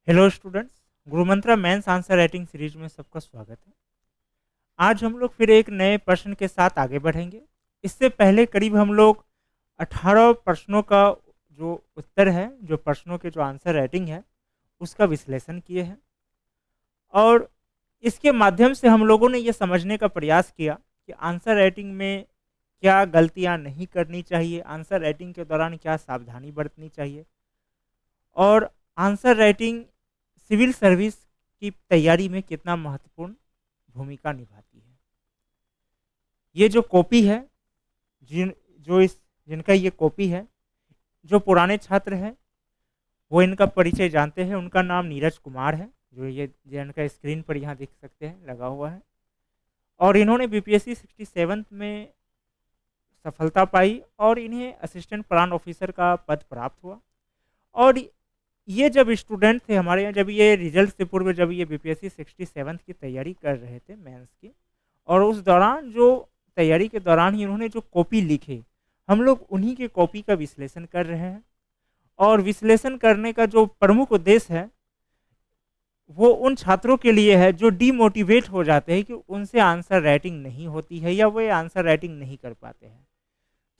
Hello students. गुरु मंत्रा mains answer writing series में सबका स्वागत है। आज हम लोग फिर एक नए प्रश्न के साथ आगे बढ़ेंगे। इससे पहले करीब हम लोग 18 प्रश्नों का जो उत्तर है, जो प्रश्नों के जो आंसर राइटिंग है, उसका विश्लेषण किए हैं। और इसके माध्यम से हम लोगों ने ये समझने का प्रयास किया कि आंसर राइटिंग में क्या गलतियां नहीं करनी चाहिए, आंसर राइटिंग के दौरान क्या सावधानी बरतनी चाहिए, और आंसर राइटिंग सिविल सर्विस की तैयारी में कितना महत्वपूर्ण भूमिका निभाती है। ये जो कॉपी है, जिन जो इस जिनका ये कॉपी है, जो पुराने छात्र हैं वो इनका परिचय जानते हैं। उनका नाम नीरज कुमार है, जो इनका स्क्रीन पर यहाँ देख सकते हैं लगा हुआ है। और इन्होंने बीपीएससी 67 में सफलता पाई और इन्हें असिस्टेंट प्लान ऑफिसर का पद प्राप्त हुआ। और ये जब स्टूडेंट थे हमारे यहाँ, जब ये रिजल्ट से पूर्व जब ये बीपीएससी 67 की तैयारी कर रहे थे मेंस की, और उस दौरान जो तैयारी के दौरान ही इन्होंने जो कॉपी लिखे, हम लोग उन्हीं के कॉपी का विश्लेषण कर रहे हैं। और विश्लेषण करने का जो प्रमुख उद्देश्य है वो उन छात्रों के लिए है जो डीमोटिवेट हो जाते हैं कि उनसे आंसर राइटिंग नहीं होती है या वो आंसर राइटिंग नहीं कर पाते हैं।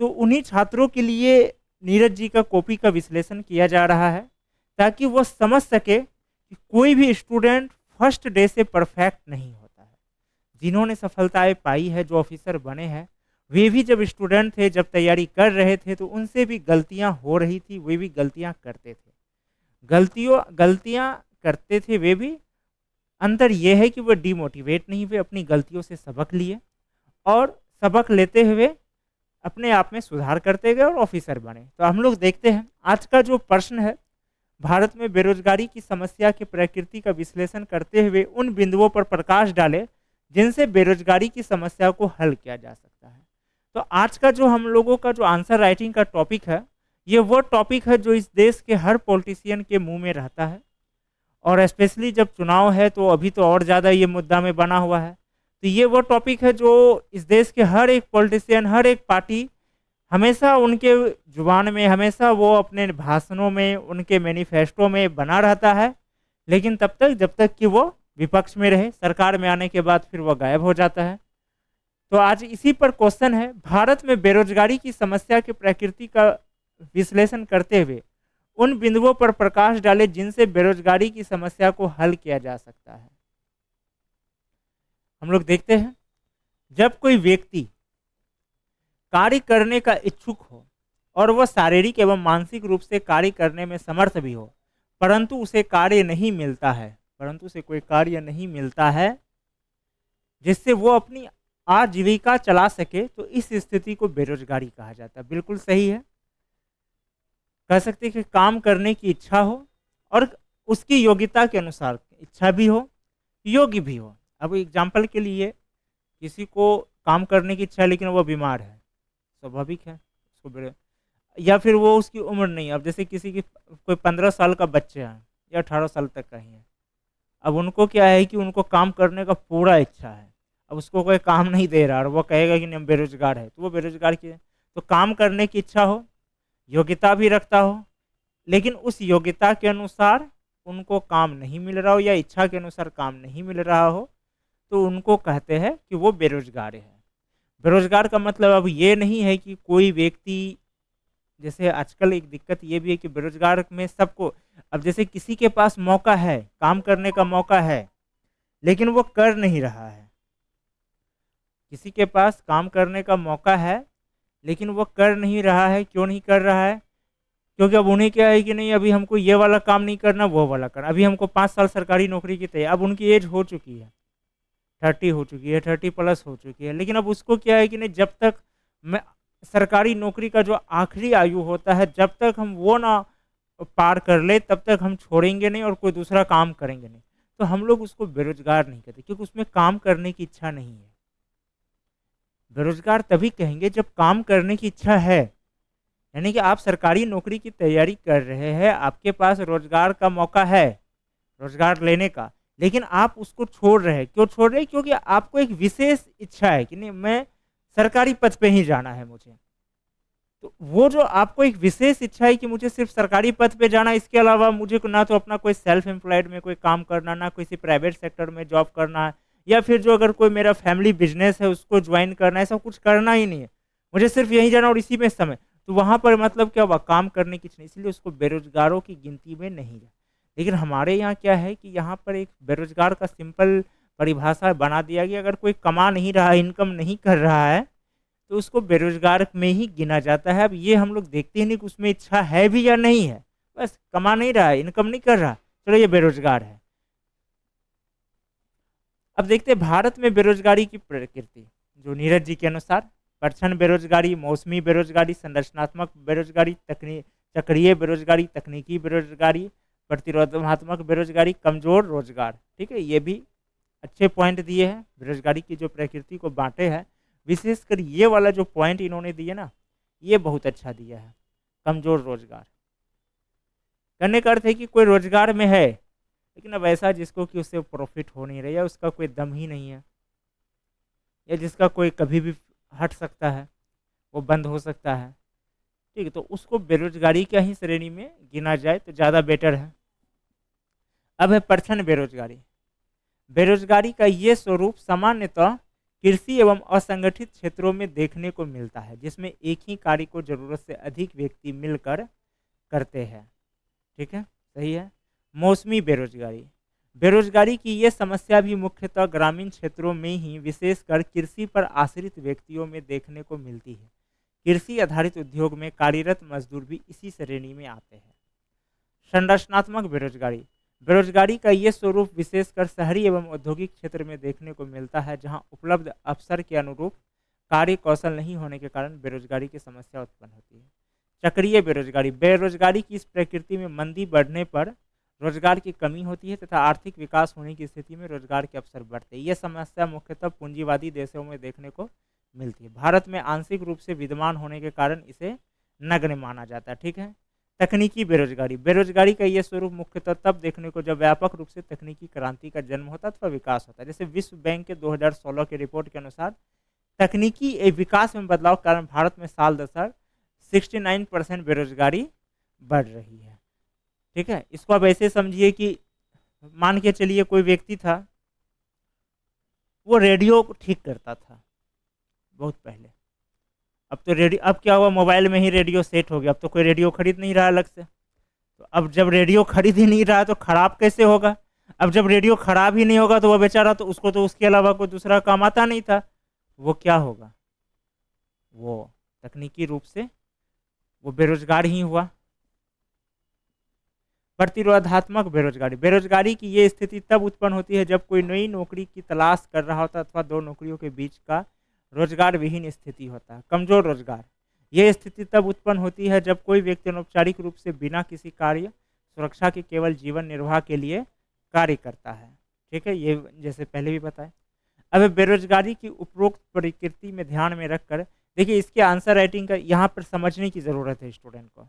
तो उन्हीं छात्रों के लिए नीरज जी का कॉपी का विश्लेषण किया जा रहा है, ताकि वो समझ सके कि कोई भी स्टूडेंट फर्स्ट डे से परफेक्ट नहीं होता है। जिन्होंने सफलताएं पाई है, जो ऑफिसर बने हैं, वे भी जब स्टूडेंट थे, जब तैयारी कर रहे थे, तो उनसे भी गलतियां हो रही थी, वे भी गलतियां करते थे। गलतियां करते थे वे भी। अंतर यह है कि वे डिमोटिवेट नहीं हुए, अपनी गलतियों से सबक लिए और सबक लेते हुए अपने आप में सुधार करते गए और ऑफिसर बने। तो हम लोग देखते हैं आज का जो प्रश्न है, भारत में बेरोजगारी की समस्या की प्रकृति का विश्लेषण करते हुए उन बिंदुओं पर प्रकाश डाले जिनसे बेरोजगारी की समस्या को हल किया जा सकता है। तो आज का जो हम लोगों का जो आंसर राइटिंग का टॉपिक है, ये वो टॉपिक है जो इस देश के हर पॉलिटिशियन के मुंह में रहता है। और स्पेशली जब चुनाव है तो अभी तो और ज़्यादा ये मुद्दा में बना हुआ है। तो ये वो टॉपिक है जो इस देश के हर एक पॉलिटिशियन, हर एक पार्टी हमेशा उनके जुबान में, हमेशा वो अपने भाषणों में, उनके मैनिफेस्टो में बना रहता है। लेकिन तब तक जब तक कि वो विपक्ष में रहे, सरकार में आने के बाद फिर वो गायब हो जाता है। तो आज इसी पर क्वेश्चन है, भारत में बेरोजगारी की समस्या की प्रकृति का विश्लेषण करते हुए उन बिंदुओं पर प्रकाश डाले जिनसे बेरोजगारी की समस्या को हल किया जा सकता है। हम लोग देखते हैं, जब कोई व्यक्ति कार्य करने का इच्छुक हो और वह शारीरिक एवं मानसिक रूप से कार्य करने में समर्थ भी हो, परंतु उसे कोई कार्य नहीं मिलता है जिससे वो अपनी आजीविका चला सके, तो इस स्थिति को बेरोजगारी कहा जाता है। बिल्कुल सही है। कह सकते हैं कि काम करने की इच्छा हो और उसकी योग्यता के अनुसार इच्छा भी हो, योग्य भी हो। अब एग्जाम्पल के लिए, किसी को काम करने की इच्छा है लेकिन वो बीमार है, स्वाभाविक है उसको, या फिर वो उसकी उम्र नहीं है। अब जैसे किसी की कोई 15 साल का बच्चा है या 18 साल तक का ही है, अब उनको क्या है कि उनको काम करने का पूरा इच्छा है। अब उसको कोई काम नहीं दे रहा और वो कहेगा कि नहीं बेरोजगार है, तो वो बेरोजगार की है। तो काम करने की इच्छा हो, योग्यता भी रखता हो, लेकिन उस योग्यता के अनुसार उनको काम नहीं मिल रहा हो या इच्छा के अनुसार काम नहीं मिल रहा हो, तो उनको कहते हैं कि वो बेरोजगार है। बेरोजगार का मतलब अब ये नहीं है कि कोई व्यक्ति, जैसे आजकल एक दिक्कत ये भी है कि बेरोजगार में सबको, अब जैसे किसी के पास मौका है, काम करने का मौका है, लेकिन वो कर नहीं रहा है। किसी के पास काम करने का मौका है लेकिन वो कर नहीं रहा है। क्यों नहीं कर रहा है? क्योंकि अब उन्हें क्या है कि नहीं, अभी हमको ये वाला काम नहीं करना, वो वाला करना। अभी हमको 5 साल सरकारी नौकरी की तैयारी, अब उनकी एज हो चुकी है, 30 हो चुकी है, 30 प्लस हो चुकी है, लेकिन अब उसको क्या है कि नहीं, जब तक मैं सरकारी नौकरी का जो आखिरी आयु होता है, जब तक हम वो ना पार कर ले, तब तक हम छोड़ेंगे नहीं और कोई दूसरा काम करेंगे नहीं। तो हम लोग उसको बेरोजगार नहीं कहते, क्योंकि उसमें काम करने की इच्छा नहीं है। बेरोजगार तभी कहेंगे जब काम करने की इच्छा है, यानी कि आप सरकारी नौकरी की तैयारी कर रहे हैं, आपके पास रोजगार का मौका है, रोजगार लेने का, लेकिन आप उसको छोड़ रहे हैं। क्यों छोड़ रहे हैं? क्योंकि आपको एक विशेष इच्छा है कि नहीं, मैं सरकारी पद पे ही जाना है मुझे। तो वो जो आपको एक विशेष इच्छा है कि मुझे सिर्फ सरकारी पद पे जाना, इसके अलावा मुझे ना तो अपना कोई सेल्फ एम्प्लॉयड में कोई काम करना, ना किसी प्राइवेट सेक्टर में जॉब करना है, या फिर जो अगर कोई मेरा फैमिली बिजनेस है उसको ज्वाइन करना है, ऐसा कुछ करना ही नहीं है, मुझे सिर्फ यहीं जाना और इसी में समय, तो वहाँ पर मतलब क्या हुआ, काम करने की इच्छा नहीं, इसलिए उसको बेरोजगारों की गिनती में नहीं है। लेकिन हमारे यहाँ क्या है कि यहाँ पर एक बेरोजगार का सिंपल परिभाषा बना दिया गया, अगर कोई कमा नहीं रहा है, इनकम नहीं कर रहा है, तो उसको बेरोजगार में ही गिना जाता है। अब ये हम लोग देखते ही नहीं कि उसमें इच्छा है भी या नहीं है, बस कमा नहीं रहा है, इनकम नहीं कर रहा, चलो ये बेरोजगार है। अब देखते हैं भारत में बेरोजगारी की प्रकृति, जो नीरज जी के अनुसार परछन बेरोजगारी, मौसमी बेरोजगारी, संरचनात्मक बेरोजगारी, चक्रीय बेरोजगारी, तकनीकी बेरोजगारी, प्रतिरोधात्मक बेरोजगारी, कमजोर रोजगार। ठीक है, ये भी अच्छे पॉइंट दिए हैं, बेरोजगारी की जो प्रकृति को बांटे हैं। विशेषकर ये वाला जो पॉइंट इन्होंने दिए ना, ये बहुत अच्छा दिया है, कमजोर रोजगार। करने का अर्थ है कि कोई रोजगार में है, लेकिन अब ऐसा जिसको कि उससे प्रॉफिट हो नहीं रहा, या उसका कोई दम ही नहीं है, या जिसका कोई कभी भी हट सकता है, वो बंद हो सकता है। ठीक है, तो उसको बेरोजगारी का ही श्रेणी में गिना जाए तो ज़्यादा बेटर है। अब है परछन बेरोजगारी। बेरोजगारी का ये स्वरूप सामान्यतः कृषि एवं असंगठित क्षेत्रों में देखने को मिलता है, जिसमें एक ही कार्य को जरूरत से अधिक व्यक्ति मिलकर करते हैं। ठीक है, सही है। मौसमी बेरोजगारी, बेरोजगारी की ये समस्या भी मुख्यतः ग्रामीण क्षेत्रों में ही विशेषकर कृषि पर आश्रित व्यक्तियों में देखने को मिलती है। कृषि आधारित उद्योग में कार्यरत मजदूर भी इसी श्रेणी में आते हैं। संरचनात्मक बेरोजगारी, बेरोजगारी का ये स्वरूप विशेषकर शहरी एवं औद्योगिक क्षेत्र में देखने को मिलता है, जहां उपलब्ध अवसर के अनुरूप कार्य कौशल नहीं होने के कारण बेरोजगारी की समस्या उत्पन्न होती है। चक्रीय बेरोजगारी, बेरोजगारी की इस प्रकृति में मंदी बढ़ने पर रोजगार की कमी होती है तथा आर्थिक विकास होने की स्थिति में रोजगार के अवसर बढ़ते हैं। यह समस्या मुख्यतः पूंजीवादी देशों में देखने को मिलती है। भारत में आंशिक रूप से विद्यमान होने के कारण इसे नगण्य माना जाता है। ठीक है। तकनीकी बेरोजगारी, बेरोजगारी का यह स्वरूप मुख्यतः तब देखने को जब व्यापक रूप से तकनीकी क्रांति का जन्म होता है अथवा विकास होता है। जैसे विश्व बैंक के 2016 के रिपोर्ट के अनुसार तकनीकी विकास में बदलाव के कारण भारत में साल दर साल 69% बेरोजगारी बढ़ रही है। ठीक है, इसको आप ऐसे समझिए कि मान के चलिए कोई व्यक्ति था, वो रेडियो ठीक करता था बहुत पहले, अब तो रेडियो, अब क्या हुआ, मोबाइल में ही रेडियो सेट हो गया, अब तो कोई रेडियो खरीद नहीं रहा अलग से। तो अब जब रेडियो खरीद ही नहीं रहा तो खराब कैसे होगा। अब जब रेडियो खराब ही नहीं होगा तो वो बेचारा, तो उसको तो उसके अलावा कोई दूसरा काम आता नहीं था, वो क्या होगा, वो तकनीकी रूप से वो बेरोजगार ही हुआ। प्रतिरोधात्मक बेरोजगारी, बेरोजगारी की ये स्थिति तब उत्पन्न होती है जब कोई नई नौकरी की तलाश कर रहा होता है अथवा दो नौकरियों के बीच का रोजगार विहीन स्थिति होता है। कमजोर रोजगार, ये स्थिति तब उत्पन्न होती है जब कोई व्यक्ति अनौपचारिक रूप से बिना किसी कार्य सुरक्षा के केवल जीवन निर्वाह के लिए कार्य करता है। ठीक है, ये जैसे पहले भी बताया। अब बेरोजगारी की उपरोक्त प्रकृति में ध्यान में रखकर देखिए, इसके आंसर राइटिंग का यहाँ पर समझने की जरूरत है स्टूडेंट को।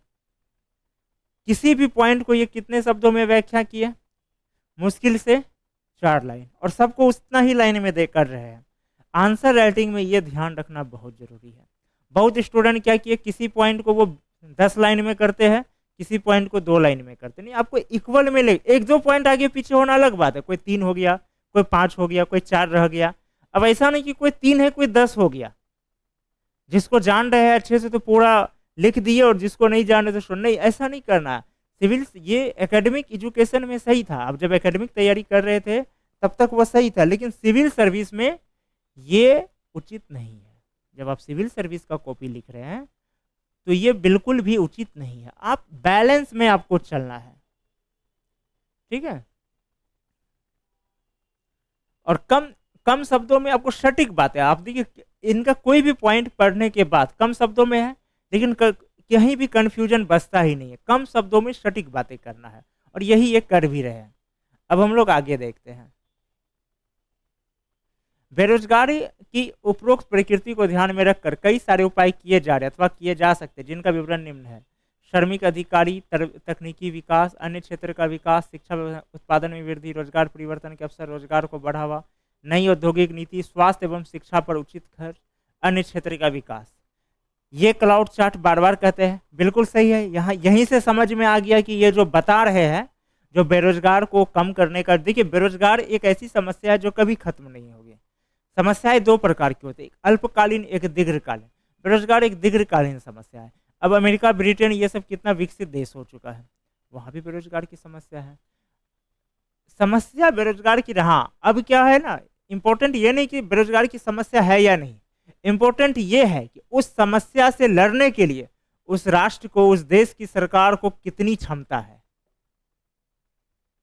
किसी भी पॉइंट को ये कितने शब्दों में व्याख्या किया, मुश्किल से 4 लाइन, और सबको उतना ही लाइन में दे कर रहे हैं। आंसर राइटिंग में ये ध्यान रखना बहुत जरूरी है। बहुत स्टूडेंट क्या किए, किसी पॉइंट को वो 10 लाइन में करते हैं, किसी पॉइंट को 2 लाइन में करते नहीं। आपको इक्वल में ले, 1-2 पॉइंट आगे पीछे होना अलग बात है, कोई 3 हो गया, कोई 5 हो गया, कोई 4 रह गया। अब ऐसा नहीं कि कोई 3 है कोई 10 हो गया, जिसको जान रहे हैं अच्छे से तो पूरा लिख दिए और जिसको नहीं जाने तो सुन, नहीं, ऐसा नहीं करना। सिविल ये एकेडमिक एजुकेशन में सही था, अब जब एकेडमिक तैयारी कर रहे थे तब तक वो सही था, लेकिन सिविल सर्विस में ये उचित नहीं है। जब आप सिविल सर्विस का कॉपी लिख रहे हैं तो ये बिल्कुल भी उचित नहीं है। आप बैलेंस में आपको चलना है। ठीक है, और कम कम शब्दों में आपको सटीक बातें, आप देखिए इनका कोई भी पॉइंट पढ़ने के बाद कम शब्दों में है, लेकिन कहीं भी कंफ्यूजन बचता ही नहीं है। कम शब्दों में सटीक बातें करना है, और यही ये कर भी रहे हैं। अब हम लोग आगे देखते हैं। बेरोजगारी की उपरोक्त प्रकृति को ध्यान में रखकर कई सारे उपाय किए जा रहे अथवा किए जा सकते हैं, जिनका विवरण निम्न है। श्रमिक अधिकारी, तकनीकी विकास, अन्य क्षेत्र का विकास, शिक्षा उत्पादन में वृद्धि, रोजगार परिवर्तन के अवसर, रोजगार को बढ़ावा, नई औद्योगिक नीति, स्वास्थ्य एवं शिक्षा पर उचित खर्च, अन्य क्षेत्र का विकास। ये क्लाउड चार्ट बार बार कहते हैं, बिल्कुल सही है। यहाँ यहीं से समझ में आ गया कि ये जो बता रहे हैं, जो बेरोजगार को कम करने का, देखिए बेरोजगार एक ऐसी समस्या है जो कभी खत्म नहीं होगी। समस्याएं दो प्रकार की होती है, एक अल्पकालीन, एक दीर्घकालीन। बेरोजगार एक दीर्घकालीन समस्या है। अब अमेरिका, ब्रिटेन, ये सब कितना विकसित देश हो चुका है, वहाँ भी बेरोजगार की समस्या है। समस्या बेरोजगार की रहा, अब क्या है ना, इम्पोर्टेंट ये नहीं कि बेरोजगार की समस्या है या नहीं, इम्पोर्टेंट ये है कि उस समस्या से लड़ने के लिए उस राष्ट्र को, उस देश की सरकार को कितनी क्षमता है।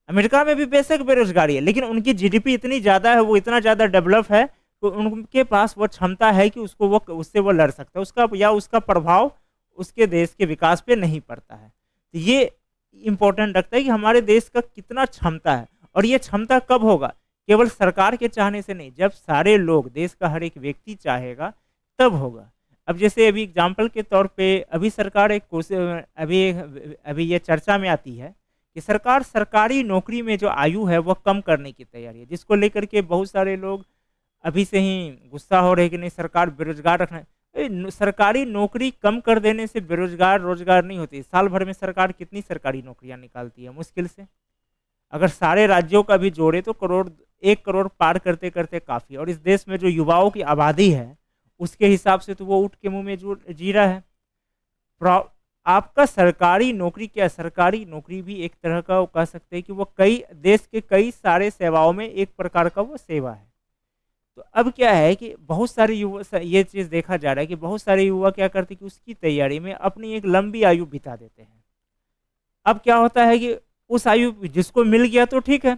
अमेरिका में भी बेशक बेरोजगारी है, लेकिन उनकी जीडीपी इतनी ज़्यादा है, वो इतना ज़्यादा डेवलप है, तो उनके पास वो क्षमता है कि उससे वो लड़ सकता है, उसका या उसका प्रभाव उसके देश के विकास पे नहीं पड़ता है। तो ये इम्पोर्टेंट रखता है कि हमारे देश का कितना क्षमता है, और ये क्षमता कब होगा, केवल सरकार के चाहने से नहीं, जब सारे लोग, देश का हर एक व्यक्ति चाहेगा तब होगा। अब जैसे अभी एग्जाम्पल के तौर पे अभी सरकार एक कोशिश, अभी ये चर्चा में आती है कि सरकार सरकारी नौकरी में जो आयु है वह कम करने की तैयारी है, जिसको लेकर के बहुत सारे लोग अभी से ही गुस्सा हो रहे हैं कि नहीं सरकार बेरोजगार रखना है। सरकारी नौकरी कम कर देने से बेरोजगार रोजगार नहीं होती। साल भर में सरकार कितनी सरकारी नौकरियां निकालती है, मुश्किल से, अगर सारे राज्यों का भी जोड़े तो 1 करोड़ पार करते करते काफ़ी। और इस देश में जो युवाओं की आबादी है उसके हिसाब से तो वो ऊँट के मुंह में जी रहा है। आपका सरकारी नौकरी क्या है, सरकारी नौकरी भी एक तरह का वो कह सकते हैं कि वो कई देश के कई सारे सेवाओं में एक प्रकार का वो सेवा है। तो अब क्या है कि बहुत सारे युवा, ये चीज़ देखा जा रहा है कि बहुत सारे युवा क्या करते हैं कि उसकी तैयारी में अपनी एक लंबी आयु बिता देते हैं। अब क्या होता है कि उस आयु जिसको मिल गया तो ठीक है,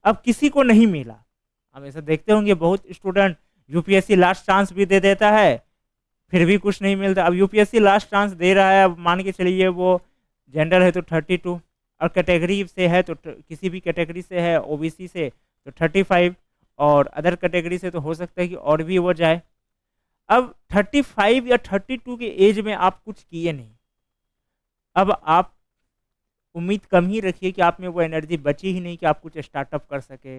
अब किसी को नहीं मिला। हम ऐसा देखते होंगे, बहुत स्टूडेंट यूपीएससी लास्ट चांस भी दे देता है, फिर भी कुछ नहीं मिलता। अब यूपीएससी लास्ट चांस दे रहा है, अब मान के चलिए वो जेंडर है तो 32, और कैटेगरी से है तो किसी भी कैटेगरी से है, ओबीसी से तो 35, और अदर कैटेगरी से तो हो सकता है कि और भी वो जाए। अब 35 या 32 के एज में आप कुछ किए नहीं, अब आप उम्मीद कम ही रखिए कि आप में वो एनर्जी बची ही नहीं कि आप कुछ स्टार्टअप कर सके,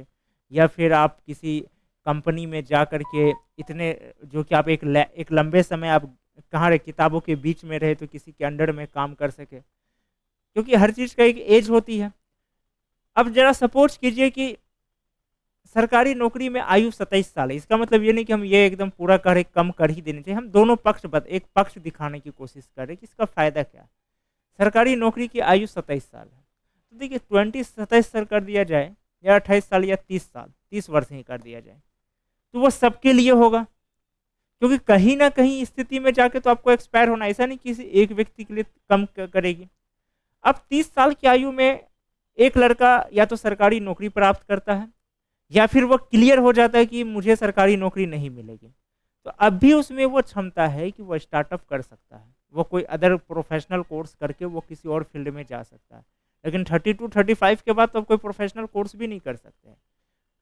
या फिर आप किसी कंपनी में जा कर के इतने, जो कि आप एक लंबे समय आप कहाँ रहे, किताबों के बीच में रहे तो किसी के अंडर में काम कर सके, क्योंकि हर चीज़ का एक एज होती है। अब जरा सपोज कीजिए कि सरकारी नौकरी में आयु 27 साल है, इसका मतलब ये नहीं कि हम ये एकदम पूरा करे कम कर ही देने चाहिए, हम दोनों पक्ष एक पक्ष दिखाने की कोशिश करें कि इसका फ़ायदा क्या है। सरकारी नौकरी की आयु 27 साल है, तो देखिए 27 साल कर दिया जाए, या 28 साल, या 30 साल, 30 वर्ष ही कर दिया जाए, तो वो सबके लिए होगा, क्योंकि कहीं ना कहीं स्थिति में जाके तो आपको एक्सपायर होना, ऐसा नहीं किसी एक व्यक्ति के लिए कम करेगी। अब 30 साल की आयु में एक लड़का या तो सरकारी नौकरी प्राप्त करता है, या फिर वो क्लियर हो जाता है कि मुझे सरकारी नौकरी नहीं मिलेगी, तो अब भी उसमें वो क्षमता है कि वो स्टार्टअप कर सकता है, वो कोई अदर प्रोफेशनल कोर्स करके वो किसी और फील्ड में जा सकता है। लेकिन 32-35 के बाद तो अब कोई प्रोफेशनल कोर्स भी नहीं कर सकते हैं।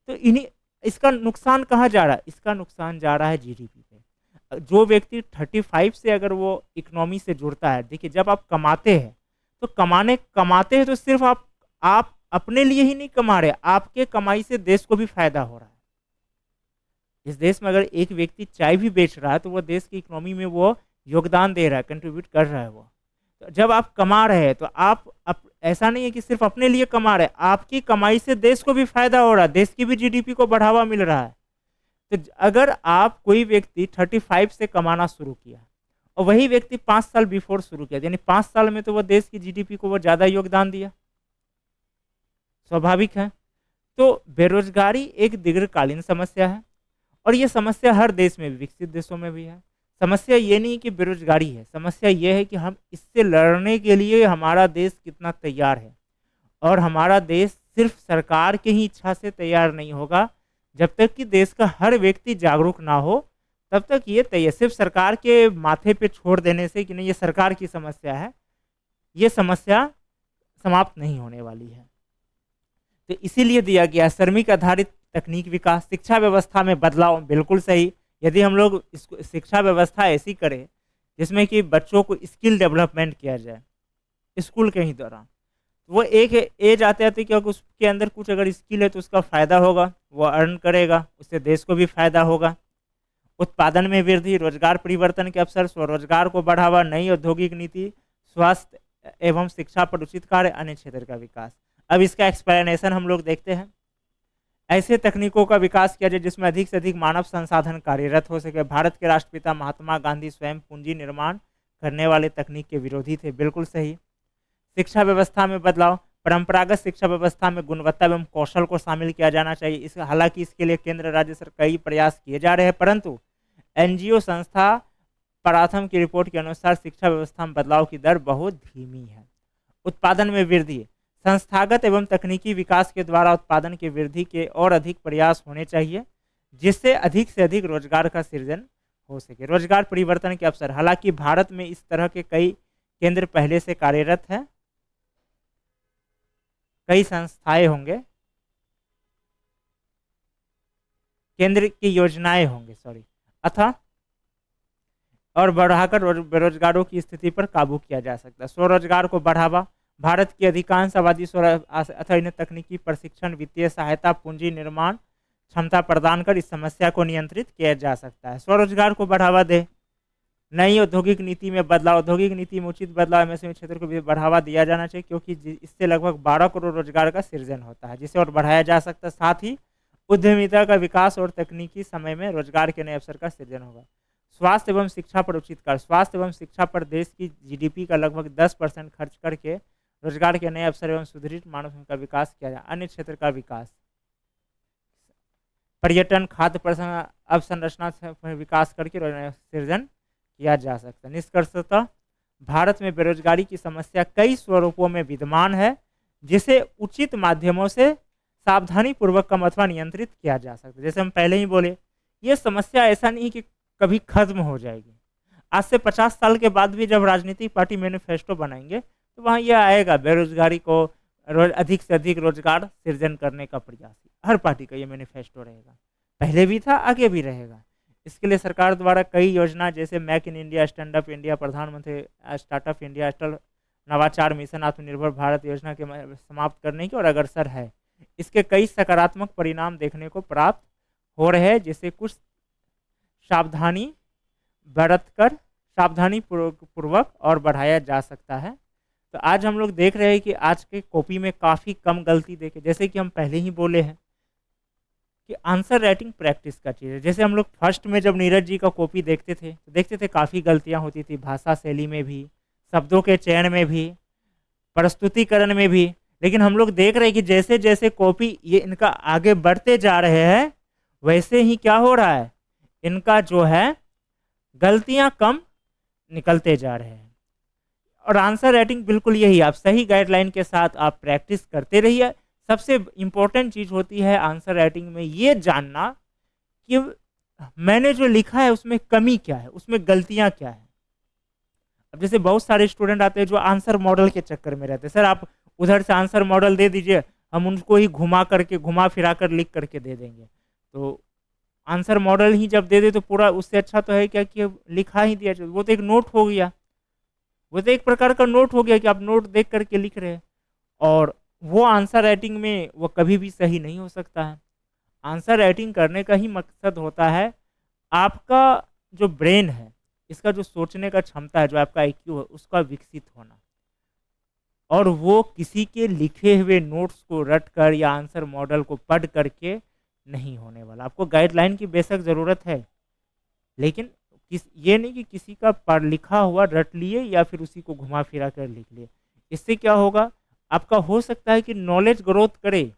तो इसका नुकसान कहाँ जा रहा है, इसका नुकसान जा रहा है जीडीपी पे। जो व्यक्ति 35 से अगर वो इकोनॉमी से जुड़ता है, देखिए जब आप कमाते हैं तो कमाते हैं तो सिर्फ आप अपने लिए ही नहीं कमा रहे, आपके कमाई से देश को भी फायदा हो रहा है। इस देश में अगर एक व्यक्ति चाय भी बेच रहा है तो वो देश की इकोनॉमी में वो योगदान दे रहा है, कंट्रीब्यूट कर रहा है वो। तो जब आप कमा रहे हैं तो ऐसा नहीं है कि सिर्फ अपने लिए कमा रहे हैं, आपकी कमाई से देश को भी फायदा हो रहा है, देश की भी जीडीपी को बढ़ावा मिल रहा है। तो अगर आप कोई व्यक्ति 35 से कमाना शुरू किया और वही व्यक्ति 5 साल बिफोर शुरू किया, यानी 5 साल में तो वो देश की जीडीपी को वो ज़्यादा योगदान दिया, स्वाभाविक है। तो बेरोजगारी एक दीर्घकालीन समस्या है, और ये समस्या हर देश में भी, विकसित देशों में भी है। समस्या ये नहीं कि बेरोजगारी है, समस्या ये है कि हम इससे लड़ने के लिए हमारा देश कितना तैयार है। और हमारा देश सिर्फ सरकार की ही इच्छा से तैयार नहीं होगा, जब तक कि देश का हर व्यक्ति जागरूक ना हो तब तक ये तैयार सिर्फ सरकार के माथे पे छोड़ देने से कि नहीं ये सरकार की समस्या है, ये समस्या समाप्त नहीं होने वाली है। तो इसीलिए दिया गया श्रमिक आधारित तकनीक विकास, शिक्षा व्यवस्था में बदलाव, बिल्कुल सही। यदि हम लोग इसको शिक्षा व्यवस्था ऐसी करें जिसमें कि बच्चों को स्किल डेवलपमेंट किया जाए स्कूल के ही दौरान, वो एक एज आते आते क्योंकि उसके अंदर कुछ अगर स्किल है तो उसका फ़ायदा होगा, वो अर्न करेगा, उससे देश को भी फ़ायदा होगा। उत्पादन में वृद्धि, रोजगार परिवर्तन के अवसर, स्वरोजगार को बढ़ावा, नई औद्योगिक नीति, स्वास्थ्य एवं शिक्षा पर उचित कार्य, अन्य क्षेत्र का विकास। अब इसका एक्सप्लेनेशन हम लोग देखते हैं। ऐसे तकनीकों का विकास किया जाए जिसमें अधिक से अधिक मानव संसाधन कार्यरत हो सके। भारत के राष्ट्रपिता महात्मा गांधी स्वयं पूंजी निर्माण करने वाले तकनीक के विरोधी थे, बिल्कुल सही। शिक्षा व्यवस्था में बदलाव, परंपरागत शिक्षा व्यवस्था में गुणवत्ता एवं कौशल को शामिल किया जाना चाहिए। इस हालांकि इसके लिए केंद्र राज्य सरकार कई प्रयास किए जा रहे हैं, परंतु एनजीओ संस्था प्राथम की रिपोर्ट के अनुसार शिक्षा व्यवस्था में बदलाव की दर बहुत धीमी है। उत्पादन में वृद्धि, संस्थागत एवं तकनीकी विकास के द्वारा उत्पादन की वृद्धि के और अधिक प्रयास होने चाहिए, जिससे अधिक से अधिक रोजगार का सृजन हो सके। रोजगार परिवर्तन के अवसर, हालांकि भारत में इस तरह के कई केंद्र पहले से कार्यरत हैं, कई संस्थाएं होंगे, केंद्र की योजनाएं होंगे अतः और बढ़ाकर बेरोजगारों की स्थिति पर काबू किया जा सकता है। स्वरोजगार को बढ़ावा, भारत की अधिकांश आबादी अथवा इन्हें तकनीकी प्रशिक्षण, वित्तीय सहायता, पूंजी निर्माण क्षमता प्रदान कर इस समस्या को नियंत्रित किया जा सकता है। स्वरोजगार को बढ़ावा दे, नई औद्योगिक नीति में बदलाव, औद्योगिक नीति में उचित बदलाव, एमएसएमई क्षेत्र को भी बढ़ावा दिया जाना चाहिए, क्योंकि इससे लगभग 12 करोड़ रोजगार का सृजन होता है, जिसे और बढ़ाया जा सकता है। साथ ही उद्यमिता का विकास और तकनीकी समय में रोजगार के नए अवसर का सृजन होगा। स्वास्थ्य एवं शिक्षा पर उचित कर, स्वास्थ्य एवं शिक्षा पर देश की जीडीपी का लगभग 10% खर्च करके रोजगार के नए अवसर एवं सुदृढ़ मानव का विकास किया जाए। अन्य क्षेत्र का विकास, पर्यटन, खाद्य अवसंरचना विकास करके सृजन किया जा सकता है। निष्कर्षतः भारत में बेरोजगारी की समस्या कई स्वरूपों में विद्यमान है, जिसे उचित माध्यमों से सावधानी पूर्वक कम अथवा नियंत्रित किया जा सकता है। जैसे हम पहले ही बोले, ये समस्या ऐसा नहीं कि कभी खत्म हो जाएगी। आज से 50 साल के बाद भी जब राजनीतिक पार्टी मैनिफेस्टो बनाएंगे तो वहाँ यह आएगा, बेरोजगारी को अधिक से अधिक रोजगार सृजन करने का प्रयास। हर पार्टी का ये मैनिफेस्टो रहेगा, पहले भी था, आगे भी रहेगा। इसके लिए सरकार द्वारा कई योजना जैसे make in India, stand up India, प्रधानमंत्री स्टार्टअप इंडिया, अटल नवाचार मिशन, आत्मनिर्भर भारत योजना के समाप्त करने की और अग्रसर है। इसके कई सकारात्मक परिणाम देखने को प्राप्त हो रहे हैं, जिसे कुछ सावधानी बरतकर सावधानी पूर्वक और बढ़ाया जा सकता है। तो आज हम लोग देख रहे हैं कि आज के कॉपी में काफ़ी कम गलती देखे, जैसे कि हम पहले ही बोले हैं कि आंसर राइटिंग प्रैक्टिस का चीज़ है। जैसे हम लोग फर्स्ट में जब नीरज जी का कॉपी देखते थे काफ़ी गलतियां होती थी, भाषा शैली में भी, शब्दों के चयन में भी, प्रस्तुतिकरण में भी। लेकिन हम लोग देख रहे हैं कि जैसे जैसे कॉपी ये इनका आगे बढ़ते जा रहे हैं, वैसे ही क्या हो रहा है, इनका जो है गलतियां कम निकलते जा रहे हैं। और आंसर राइटिंग बिल्कुल यही, आप सही गाइडलाइन के साथ आप प्रैक्टिस करते रहिए। सबसे इम्पोर्टेंट चीज़ होती है आंसर राइटिंग में ये जानना कि मैंने जो लिखा है उसमें कमी क्या है, उसमें गलतियां क्या है। अब जैसे बहुत सारे स्टूडेंट आते हैं जो आंसर मॉडल के चक्कर में रहते हैं, सर आप उधर से आंसर मॉडल दे दीजिए, हम उनको ही घुमा फिरा कर लिख करके दे देंगे। तो आंसर मॉडल ही जब दे दे तो पूरा, उससे अच्छा तो है क्या कि लिखा ही दिया, वो तो एक नोट हो गया, वो तो एक प्रकार का नोट हो गया कि आप नोट देख करके लिख रहे हैं। और वो आंसर राइटिंग में वो कभी भी सही नहीं हो सकता है। आंसर राइटिंग करने का ही मकसद होता है आपका जो ब्रेन है, इसका जो सोचने का क्षमता है, जो आपका आईक्यू है, उसका विकसित होना। और वो किसी के लिखे हुए नोट्स को रट कर या आंसर मॉडल को पढ़ करके नहीं होने वाला। आपको गाइडलाइन की बेशक ज़रूरत है, लेकिन ये नहीं कि किसी का पढ़ लिखा हुआ रट लिए या फिर उसी को घुमा फिरा कर लिख लिए। इससे क्या होगा, आपका हो सकता है कि नॉलेज ग्रोथ करे,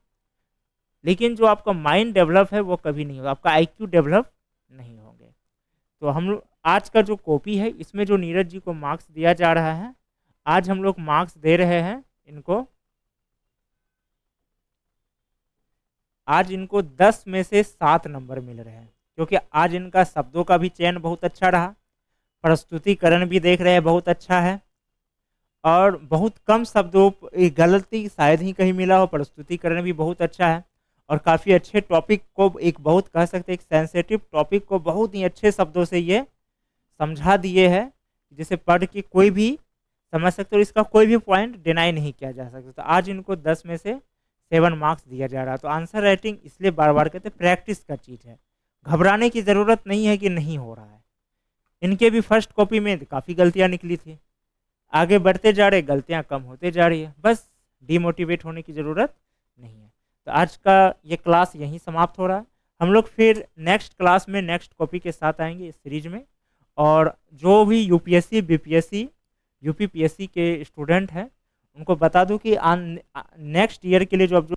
लेकिन जो आपका माइंड डेवलप है वो कभी नहीं होगा, आपका आईक्यू डेवलप नहीं होंगे। तो हम लोग आज का जो कॉपी है, इसमें जो नीरज जी को मार्क्स दिया जा रहा है, आज हम लोग मार्क्स दे रहे हैं इनको, आज इनको 10 में से 7 नंबर मिल रहे हैं, क्योंकि आज इनका शब्दों का भी चयन बहुत अच्छा रहा, प्रस्तुतिकरण भी देख रहे हैं बहुत अच्छा है, और बहुत कम शब्दों गलती शायद ही कहीं मिला हो, प्रस्तुतिकरण भी बहुत अच्छा है। और काफ़ी अच्छे टॉपिक को, एक बहुत कह सकते हैं एक सेंसिटिव टॉपिक को बहुत ही अच्छे शब्दों से ये समझा दिए हैं, जिसे पढ़ के कोई भी समझ सकते हो, इसका कोई भी पॉइंट डिनाई नहीं किया जा सकता। तो आज इनको 10 में से 7 मार्क्स दिया जा रहा है। तो आंसर राइटिंग इसलिए बार बार कहते हैं प्रैक्टिस का चीज़ है, घबराने की ज़रूरत नहीं है कि नहीं हो रहा है। इनके भी फर्स्ट कॉपी में काफ़ी गलतियाँ निकली थी। आगे बढ़ते जा रहे, गलतियाँ कम होते जा रही है। बस डिमोटिवेट होने की ज़रूरत नहीं है। तो आज का ये क्लास यहीं समाप्त हो रहा है। हम लोग फिर नेक्स्ट क्लास में नेक्स्ट कॉपी के साथ आएँगे इस सीरीज़ में। और जो भी यूपीएससी, बीपीएससी, यूपीपीएससी के स्टूडेंट हैं, उनको बता दूँ कि नेक्स्ट ईयर के लिए जो अब जो